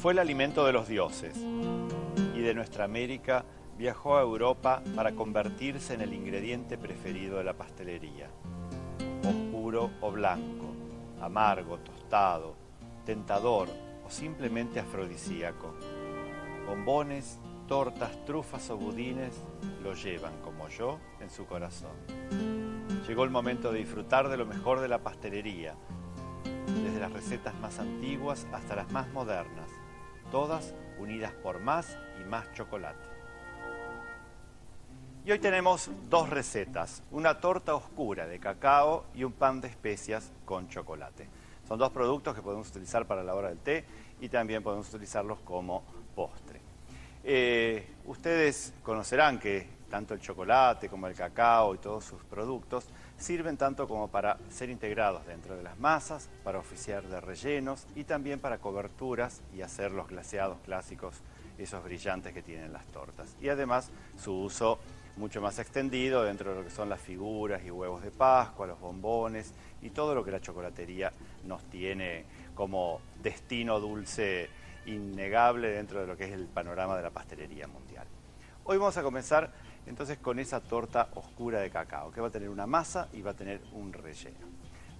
Fue el alimento de los dioses y de nuestra América viajó a Europa para convertirse en el ingrediente preferido de la pastelería. Oscuro o blanco, amargo, tostado, tentador o simplemente afrodisíaco. Bombones, tortas, trufas o budines lo llevan, como yo, en su corazón. Llegó el momento de disfrutar de lo mejor de la pastelería, desde las recetas más antiguas hasta las más modernas, todas unidas por más y más chocolate. Y hoy tenemos dos recetas, una torta oscura de cacao y un pan de especias con chocolate. Son dos productos que podemos utilizar para la hora del té y también podemos utilizarlos como postre. Ustedes conocerán que tanto el chocolate como el cacao y todos sus productos sirven tanto como para ser integrados dentro de las masas, para oficiar de rellenos y también para coberturas y hacer los glaseados clásicos, esos brillantes que tienen las tortas. Y además su uso mucho más extendido dentro de lo que son las figuras y huevos de Pascua, los bombones y todo lo que la chocolatería nos tiene como destino dulce innegable dentro de lo que es el panorama de la pastelería mundial. Hoy vamos a comenzar entonces con esa torta oscura de cacao, que va a tener una masa y va a tener un relleno.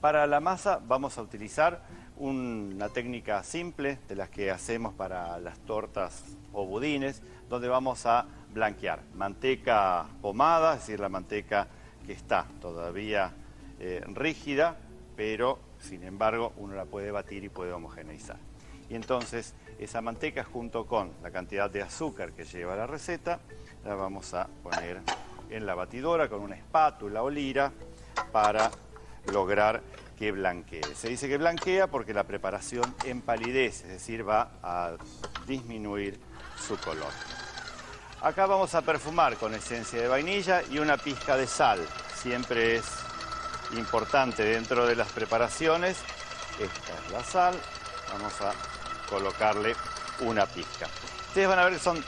Para la masa vamos a utilizar una técnica simple de las que hacemos para las tortas o budines, donde vamos a blanquear manteca pomada, es decir, la manteca que está todavía rígida, pero sin embargo uno la puede batir y puede homogeneizar. Y entonces esa manteca junto con la cantidad de azúcar que lleva la receta, la vamos a poner en la batidora con una espátula o lira para lograr que blanquee. Se dice que blanquea porque la preparación empalidece, es decir, va a disminuir su color. Acá vamos a perfumar con esencia de vainilla y una pizca de sal. Siempre es importante dentro de las preparaciones. Esta es la sal. Vamos a colocarle una pizca. Ustedes van a ver que son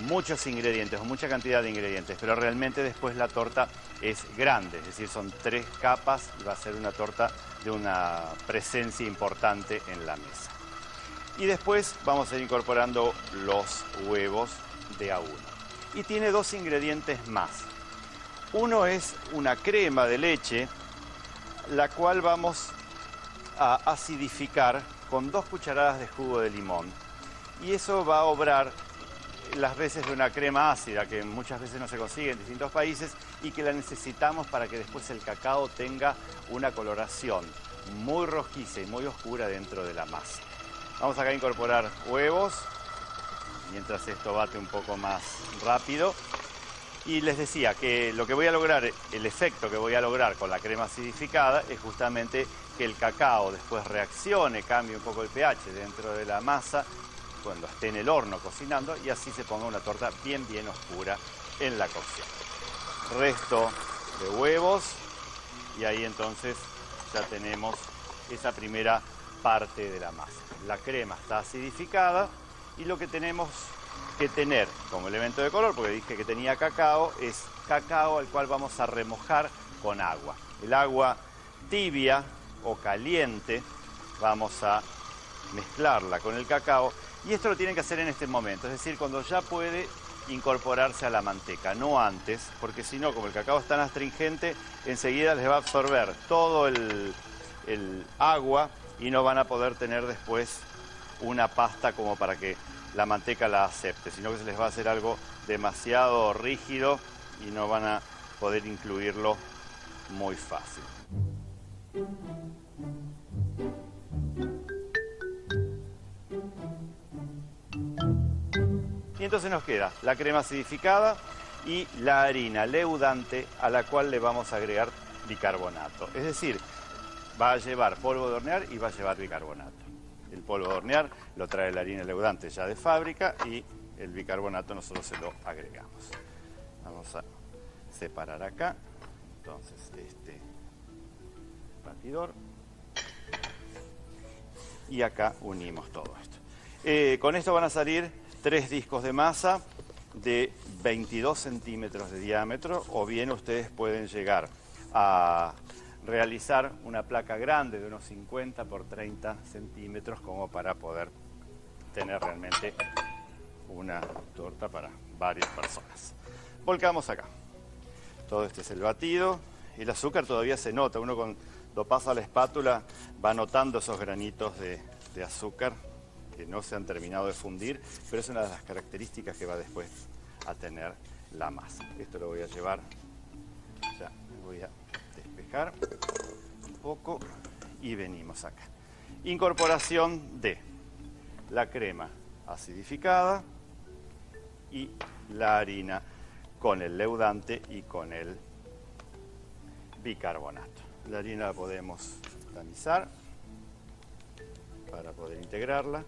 muchos ingredientes o mucha cantidad de ingredientes, pero realmente después la torta es grande, es decir, son 3 capas y va a ser una torta de una presencia importante en la mesa. Y después vamos a ir incorporando los huevos de a uno. Y tiene 2 ingredientes más. Uno es una crema de leche, la cual vamos a acidificar con 2 cucharadas de jugo de limón. Y eso va a obrar las veces de una crema ácida que muchas veces no se consigue en distintos países y que la necesitamos para que después el cacao tenga una coloración muy rojiza y muy oscura dentro de la masa. Vamos acá a incorporar huevos, mientras esto bate un poco más rápido. Y les decía que lo que voy a lograr, el efecto que voy a lograr con la crema acidificada es justamente que el cacao después reaccione, cambie un poco el pH dentro de la masa cuando esté en el horno cocinando y así se ponga una torta bien oscura en la cocción. Resto de huevos y ahí entonces ya tenemos esa primera parte de la masa. La crema está acidificada y lo que tenemos que tener como elemento de color, porque dije que tenía cacao, es cacao al cual vamos a remojar con agua. El agua tibia o caliente vamos a mezclarla con el cacao y esto lo tienen que hacer en este momento, es decir, cuando ya puede incorporarse a la manteca, no antes, porque si no, como el cacao es tan astringente, enseguida les va a absorber todo el agua y no van a poder tener después una pasta como para que la manteca la acepte, sino que se les va a hacer algo demasiado rígido y no van a poder incluirlo muy fácil. Y entonces nos queda la crema acidificada y la harina leudante a la cual le vamos a agregar bicarbonato. Es decir, va a llevar polvo de hornear y va a llevar bicarbonato. El polvo de hornear lo trae la harina leudante ya de fábrica y el bicarbonato nosotros se lo agregamos. Vamos a separar acá, entonces este batidor y acá unimos todo esto. Con esto van a salir 3 discos de masa de 22 centímetros de diámetro o bien ustedes pueden llegar a realizar una placa grande de unos 50 por 30 centímetros como para poder tener realmente una torta para varias personas. Volcamos acá. Todo este es el batido. El azúcar todavía se nota. Uno cuando pasa la espátula va notando esos granitos de azúcar que no se han terminado de fundir, pero es una de las características que va después a tener la masa. Esto lo voy a llevar, ya me voy a despejar un poco y venimos acá. Incorporación de la crema acidificada y la harina con el leudante y con el bicarbonato. La harina la podemos tamizar para poder integrarla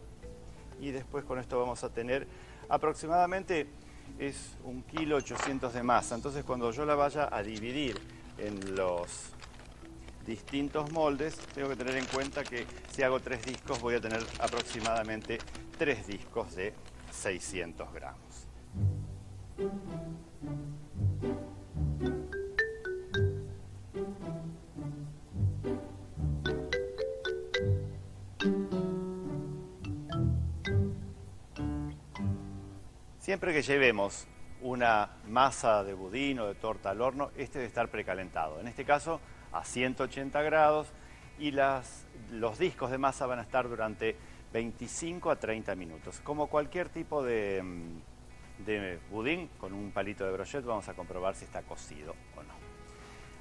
y después con esto vamos a tener aproximadamente es 1,8 kg de masa. Entonces cuando yo la vaya a dividir en los distintos moldes, tengo que tener en cuenta que si hago 3 discos voy a tener aproximadamente 3 discos de 600 gramos. Siempre que llevemos una masa de budín o de torta al horno, este debe estar precalentado. En este caso a 180 grados y los discos de masa van a estar durante 25 a 30 minutos. Como cualquier tipo de budín, con un palito de brochette vamos a comprobar si está cocido o no.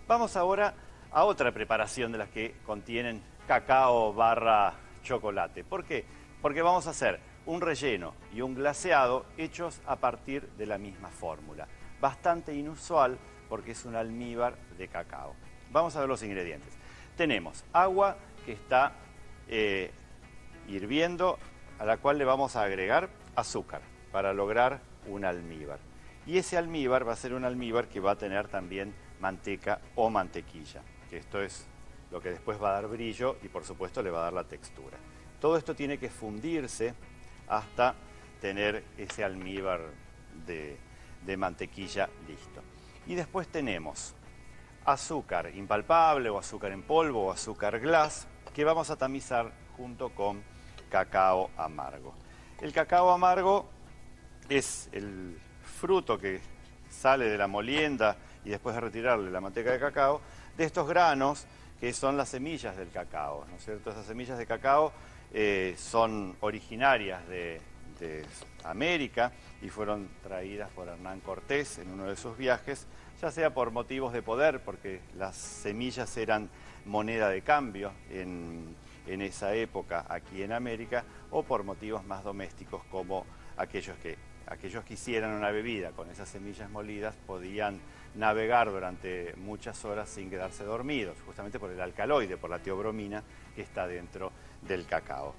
Vamos ahora a otra preparación de las que contienen cacao barra chocolate. ¿Por qué? Porque vamos a hacer un relleno y un glaseado hechos a partir de la misma fórmula. Bastante inusual porque es un almíbar de cacao. Vamos a ver los ingredientes. Tenemos agua que está hirviendo, a la cual le vamos a agregar azúcar para lograr un almíbar. Y ese almíbar va a ser un almíbar que va a tener también manteca o mantequilla, que esto es lo que después va a dar brillo y por supuesto le va a dar la textura. Todo esto tiene que fundirse hasta tener ese almíbar de mantequilla listo. Y después tenemos azúcar impalpable o azúcar en polvo o azúcar glass que vamos a tamizar junto con cacao amargo. El cacao amargo es el fruto que sale de la molienda y después de retirarle la manteca de cacao, de estos granos que son las semillas del cacao, ¿no es cierto? Esas semillas de cacao son originarias de América y fueron traídas por Hernán Cortés en uno de sus viajes, ya sea por motivos de poder, porque las semillas eran moneda de cambio en esa época aquí en América, o por motivos más domésticos como aquellos que hicieran una bebida con esas semillas molidas podían navegar durante muchas horas sin quedarse dormidos, justamente por el alcaloide, por la teobromina que está dentro del cacao.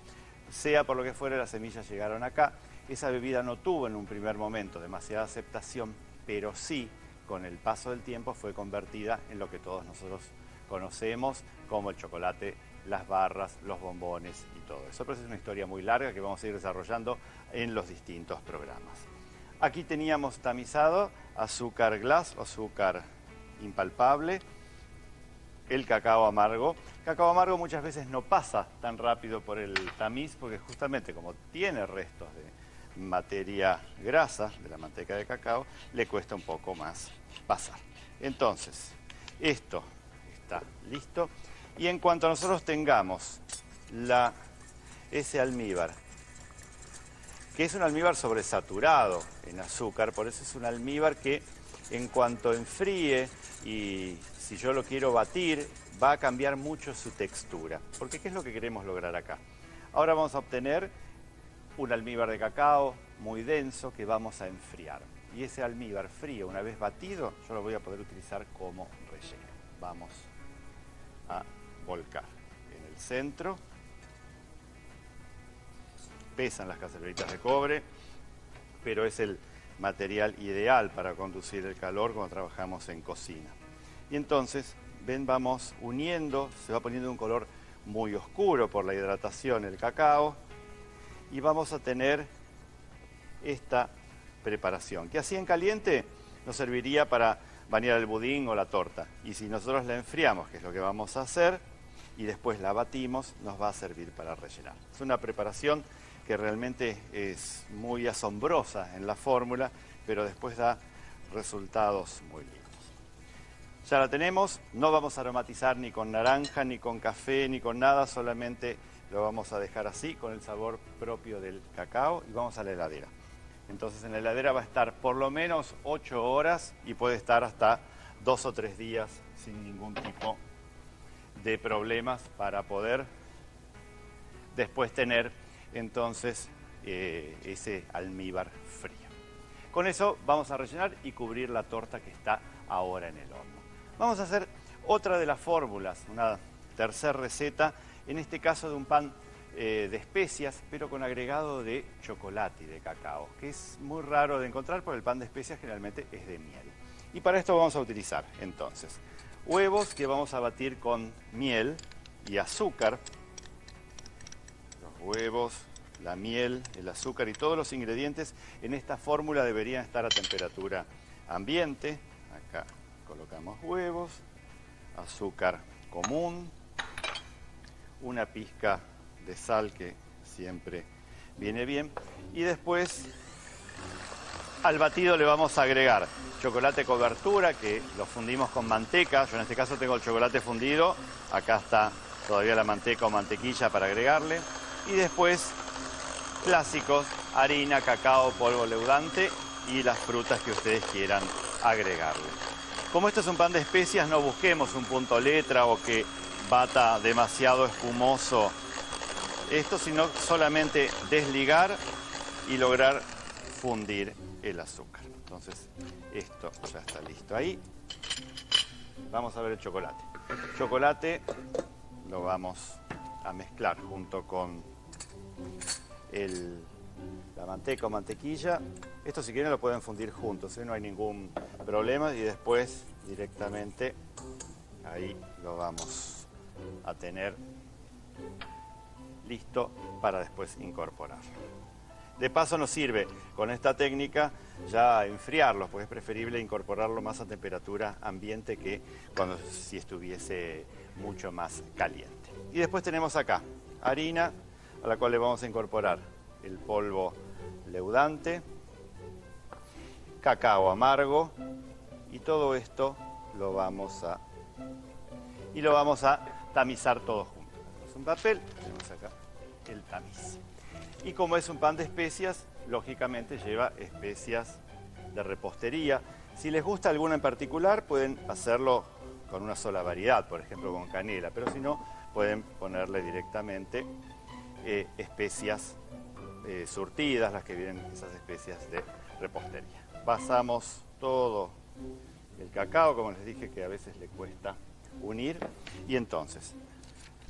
Sea por lo que fuera, las semillas llegaron acá. Esa bebida no tuvo en un primer momento demasiada aceptación, pero sí, con el paso del tiempo, fue convertida en lo que todos nosotros conocemos como el chocolate, las barras, los bombones y todo eso. Pero es una historia muy larga que vamos a ir desarrollando en los distintos programas. Aquí teníamos tamizado azúcar glass o azúcar impalpable, el cacao amargo. El cacao amargo muchas veces no pasa tan rápido por el tamiz porque justamente como tiene restos de materia grasa de la manteca de cacao, le cuesta un poco más pasar. Entonces, esto está listo. Y en cuanto nosotros tengamos ese almíbar, que es un almíbar sobresaturado en azúcar, por eso es un almíbar que en cuanto enfríe y si yo lo quiero batir, va a cambiar mucho su textura. Porque ¿qué es lo que queremos lograr acá? Ahora vamos a obtener un almíbar de cacao muy denso que vamos a enfriar. Y ese almíbar frío, una vez batido, yo lo voy a poder utilizar como relleno. Vamos a volcar en el centro. Pesan las cacerolitas de cobre, pero es el material ideal para conducir el calor cuando trabajamos en cocina. Y entonces, ven, vamos uniendo, se va poniendo un color muy oscuro por la hidratación el cacao y vamos a tener esta preparación, que así en caliente nos serviría para bañar el budín o la torta. Y si nosotros la enfriamos, que es lo que vamos a hacer, y después la batimos, nos va a servir para rellenar. Es una preparación que realmente es muy asombrosa en la fórmula, pero después da resultados muy lindos. Ya la tenemos, no vamos a aromatizar ni con naranja, ni con café, ni con nada, solamente lo vamos a dejar así, con el sabor propio del cacao, y vamos a la heladera. Entonces en la heladera va a estar por lo menos 8 horas y puede estar hasta 2 o 3 días sin ningún tipo de problemas para poder después tener entonces ese almíbar frío. Con eso vamos a rellenar y cubrir la torta que está ahora en el horno. Vamos a hacer otra de las fórmulas, una tercera receta, en este caso de un pan de especias, pero con agregado de chocolate y de cacao, que es muy raro de encontrar porque el pan de especias generalmente es de miel. Y para esto vamos a utilizar entonces huevos que vamos a batir con miel y azúcar. Los huevos, la miel, el azúcar y todos los ingredientes en esta fórmula deberían estar a temperatura ambiente. Acá colocamos huevos, azúcar común, una pizca de sal que siempre viene bien, y después al batido le vamos a agregar chocolate cobertura, que lo fundimos con manteca. Yo en este caso tengo el chocolate fundido, acá está todavía la manteca o mantequilla para agregarle, y después clásicos, harina, cacao, polvo leudante y las frutas que ustedes quieran agregarle. Como esto es un pan de especias, no busquemos un punto letra o que bata demasiado espumoso esto, sino solamente desligar y lograr fundir el azúcar. Entonces esto ya está listo ahí. Vamos a ver el chocolate. El chocolate lo vamos a mezclar junto con la manteca o mantequilla. Esto si quieren lo pueden fundir juntos, no hay ningún problema, y después directamente ahí lo vamos a tener listo para después incorporarlo. De paso nos sirve con esta técnica ya enfriarlo, pues es preferible incorporarlo más a temperatura ambiente que si estuviese mucho más caliente. Y después tenemos acá harina, a la cual le vamos a incorporar el polvo leudante, cacao amargo, y todo esto lo vamos a tamizar todo junto. Tenemos un papel, tenemos acá el tamiz. Y como es un pan de especias, lógicamente lleva especias de repostería. Si les gusta alguna en particular, pueden hacerlo con una sola variedad, por ejemplo con canela, pero si no, pueden ponerle directamente especias surtidas, las que vienen, esas especias de repostería. Pasamos todo el cacao, como les dije que a veces le cuesta unir, y entonces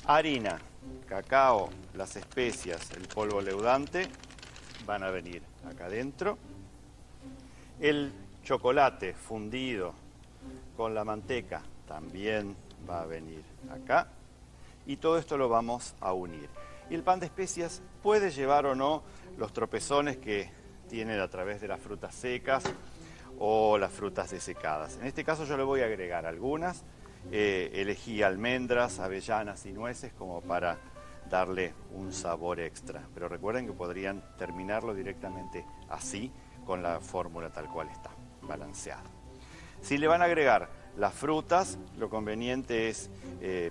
harina, cacao, las especias, el polvo leudante van a venir acá adentro, el chocolate fundido con la manteca también va a venir acá, y todo esto lo vamos a unir. Y el pan de especias puede llevar o no los tropezones que tienen a través de las frutas secas o las frutas desecadas. En este caso yo le voy a agregar algunas. Elegí almendras, avellanas y nueces como para darle un sabor extra. Pero recuerden que podrían terminarlo directamente así, con la fórmula tal cual está, balanceada. Si le van a agregar las frutas, lo conveniente es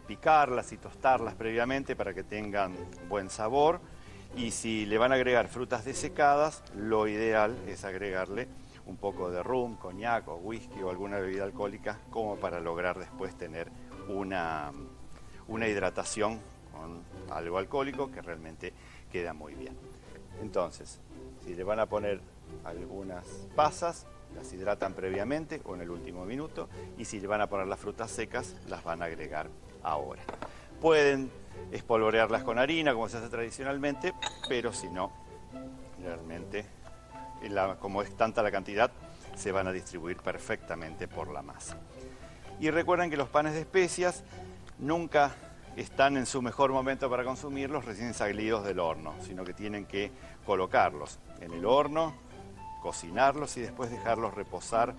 picarlas y tostarlas previamente para que tengan buen sabor. Y si le van a agregar frutas desecadas, lo ideal es agregarle un poco de rum, coñac o whisky o alguna bebida alcohólica, como para lograr después tener una hidratación con algo alcohólico que realmente queda muy bien. Entonces, si le van a poner algunas pasas, las hidratan previamente o en el último minuto, y si le van a poner las frutas secas, las van a agregar ahora. Pueden espolvorearlas con harina, como se hace tradicionalmente, pero si no, realmente, como es tanta la cantidad, se van a distribuir perfectamente por la masa. Y recuerden que los panes de especias nunca están en su mejor momento para consumirlos recién salidos del horno, sino que tienen que colocarlos en el horno, cocinarlos y después dejarlos reposar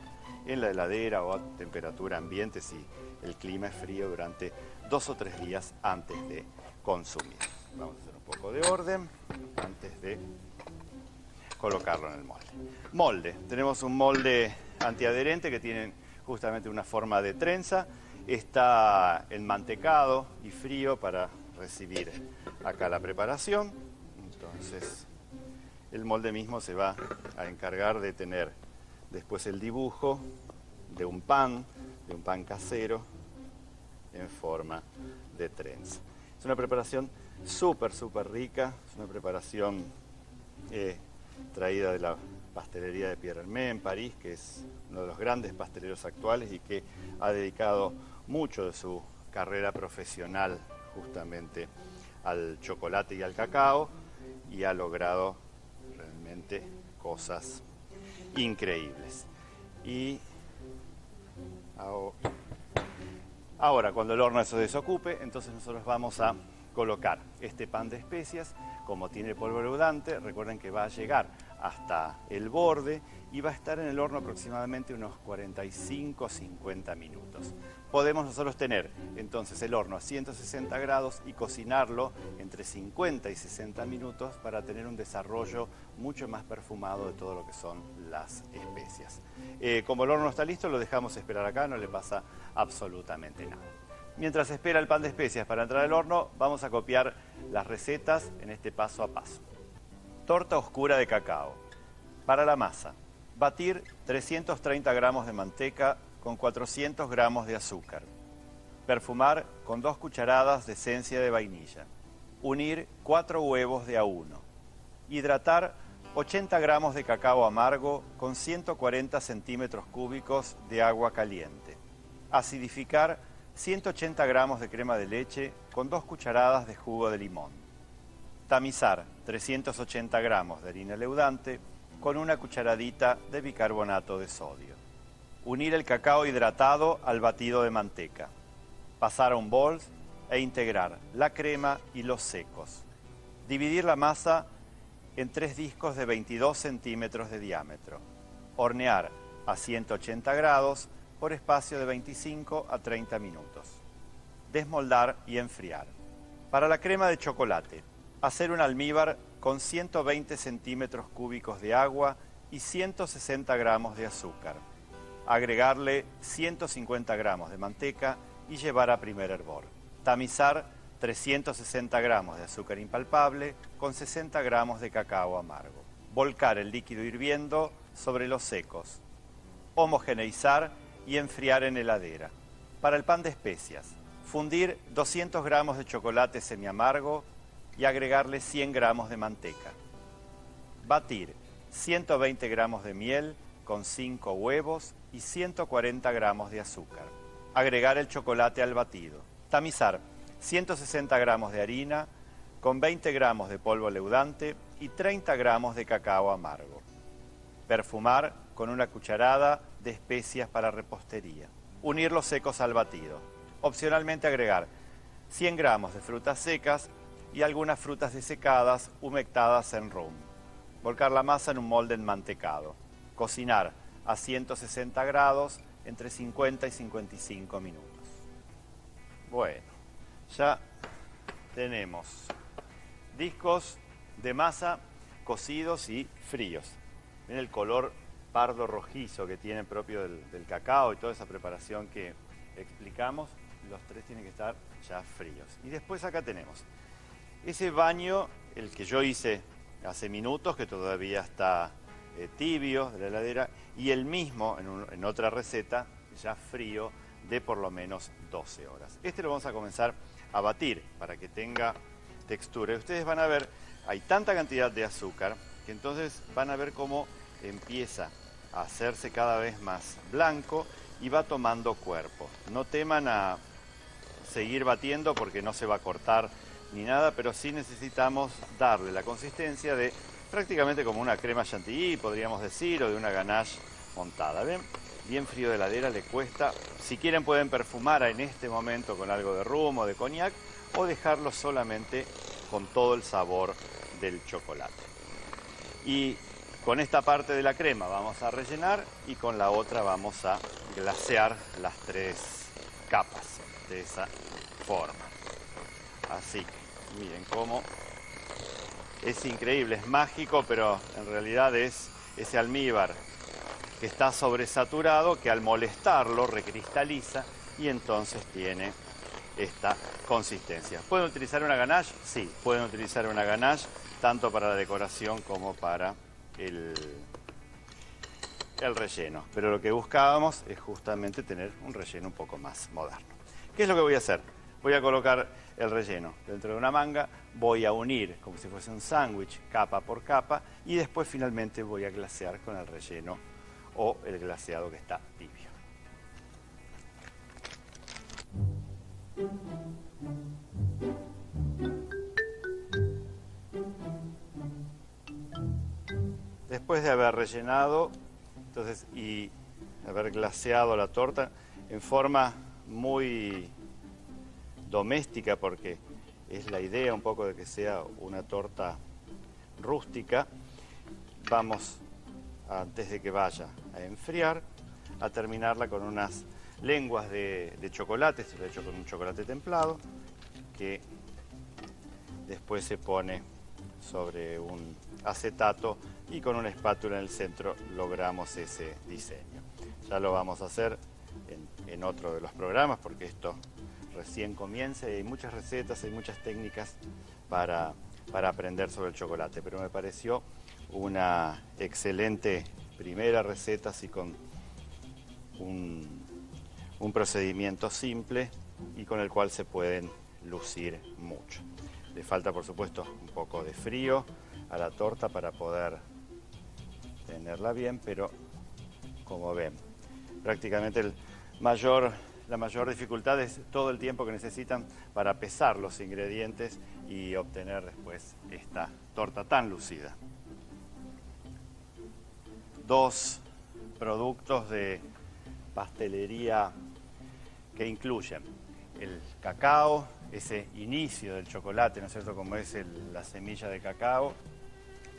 en la heladera o a temperatura ambiente si el clima es frío durante 2 o 3 días antes de consumir. Vamos a hacer un poco de orden antes de colocarlo en el molde. Molde. Tenemos un molde antiadherente que tiene justamente una forma de trenza. Está enmantecado y frío para recibir acá la preparación. Entonces, el molde mismo se va a encargar de tener después el dibujo de un pan casero en forma de trenza. Es una preparación súper rica, es una preparación traída de la pastelería de Pierre Hermé en París, que es uno de los grandes pasteleros actuales y que ha dedicado mucho de su carrera profesional justamente al chocolate y al cacao, y ha logrado realmente cosas increíbles. Y ahora, cuando el horno se desocupe, entonces nosotros vamos a colocar este pan de especias. Como tiene polvo leudante, recuerden que va a llegar hasta el borde y va a estar en el horno aproximadamente unos 45-50 minutos. Podemos nosotros tener entonces el horno a 160 grados y cocinarlo entre 50 y 60 minutos para tener un desarrollo mucho más perfumado de todo lo que son las especias. Como el horno está listo, lo dejamos esperar acá, no le pasa absolutamente nada. Mientras espera el pan de especias para entrar al horno, vamos a copiar las recetas en este paso a paso. Torta oscura de cacao. Para la masa, batir 330 gramos de manteca con 400 gramos de azúcar. Perfumar con 2 cucharadas de esencia de vainilla. Unir 4 huevos de a 1. Hidratar 80 gramos de cacao amargo con 140 centímetros cúbicos de agua caliente. Acidificar 180 gramos de crema de leche con 2 cucharadas de jugo de limón. Tamizar 380 gramos de harina leudante con 1 cucharadita de bicarbonato de sodio. Unir el cacao hidratado al batido de manteca. Pasar a un bol e integrar la crema y los secos. Dividir la masa en 3 discos de 22 centímetros de diámetro. Hornear a 180 grados por espacio de 25 a 30 minutos. Desmoldar y enfriar. Para la crema de chocolate, hacer un almíbar con 120 centímetros cúbicos de agua y 160 gramos de azúcar. Agregarle 150 gramos de manteca y llevar a primer hervor. Tamizar 360 gramos de azúcar impalpable con 60 gramos de cacao amargo. Volcar el líquido hirviendo sobre los secos. Homogeneizar y enfriar en heladera. Para el pan de especias, fundir 200 gramos de chocolate semiamargo y agregarle 100 gramos de manteca. Batir 120 gramos de miel con 5 huevos y 140 gramos de azúcar. Agregar el chocolate al batido. Tamizar 160 gramos de harina con 20 gramos de polvo leudante y 30 gramos de cacao amargo. Perfumar con 1 cucharada de especias para repostería. Unir los secos al batido. Opcionalmente agregar 100 gramos de frutas secas y algunas frutas desecadas humectadas en rum. Volcar la masa en un molde enmantecado. Cocinar a 160 grados entre 50 y 55 minutos. Bueno, ya tenemos discos de masa cocidos y fríos. Miren el color pardo rojizo que tienen propio del cacao y toda esa preparación que explicamos. Los 3 tienen que estar ya fríos. Y después acá tenemos ese baño, el que yo hice hace minutos, que todavía está tibio de la heladera, y el mismo en otra receta, ya frío, de por lo menos 12 horas. Este lo vamos a comenzar a batir para que tenga textura. Y ustedes van a ver, hay tanta cantidad de azúcar que entonces van a ver cómo empieza a hacerse cada vez más blanco y va tomando cuerpo. No teman a seguir batiendo porque no se va a cortar ni nada, pero sí necesitamos darle la consistencia de prácticamente como una crema chantilly, podríamos decir, o de una ganache montada. ¿Ven? Bien frío de heladera, le cuesta. Si quieren pueden perfumar en este momento con algo de rum o de coñac o dejarlo solamente con todo el sabor del chocolate. Y con esta parte de la crema vamos a rellenar y con la otra vamos a glasear las 3 capas de esa forma. Así que miren cómo Es increíble, es mágico, pero en realidad es ese almíbar que está sobresaturado, que al molestarlo recristaliza y entonces tiene esta consistencia. ¿Pueden utilizar una ganache? Sí, pueden utilizar una ganache tanto para la decoración como para el relleno. Pero lo que buscábamos es justamente tener un relleno un poco más moderno. ¿Qué es lo que voy a hacer? Voy a colocar el relleno dentro de una manga, voy a unir como si fuese un sándwich capa por capa y después finalmente voy a glasear con el relleno o el glaseado que está tibio. Después de haber rellenado y haber glaseado la torta en forma muy doméstica, porque es la idea un poco de que sea una torta rústica, vamos, antes de que vaya a enfriar, a terminarla con unas lenguas de chocolate. Esto lo he hecho con un chocolate templado, que después se pone sobre un acetato y con una espátula en el centro logramos ese diseño. Ya lo vamos a hacer en otro de los programas, porque esto recién comienza y hay muchas recetas, hay muchas técnicas para aprender sobre el chocolate, pero me pareció una excelente primera receta, así con un procedimiento simple y con el cual se pueden lucir mucho. Le falta, por supuesto, un poco de frío a la torta para poder tenerla bien, pero como ven, prácticamente la mayor dificultad es todo el tiempo que necesitan para pesar los ingredientes y obtener después esta torta tan lucida. Dos productos de pastelería que incluyen el cacao, ese inicio del chocolate, ¿no es cierto?, como es la semilla de cacao,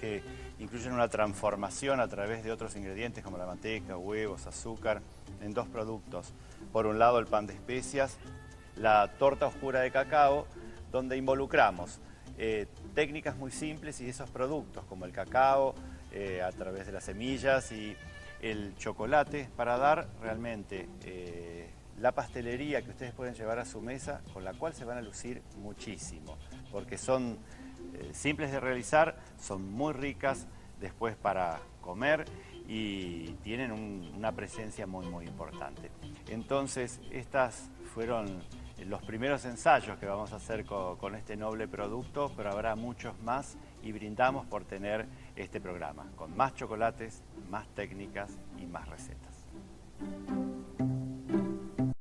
que incluyen una transformación a través de otros ingredientes como la manteca, huevos, azúcar, en dos productos. Por un lado el pan de especias, la torta oscura de cacao, donde involucramos técnicas muy simples y esos productos como el cacao a través de las semillas y el chocolate para dar realmente la pastelería que ustedes pueden llevar a su mesa, con la cual se van a lucir muchísimo, porque son simples de realizar, son muy ricas después para comer y tienen una presencia muy importante. Entonces, estas fueron los primeros ensayos que vamos a hacer con este noble producto, pero habrá muchos más y brindamos por tener este programa con más chocolates, más técnicas y más recetas.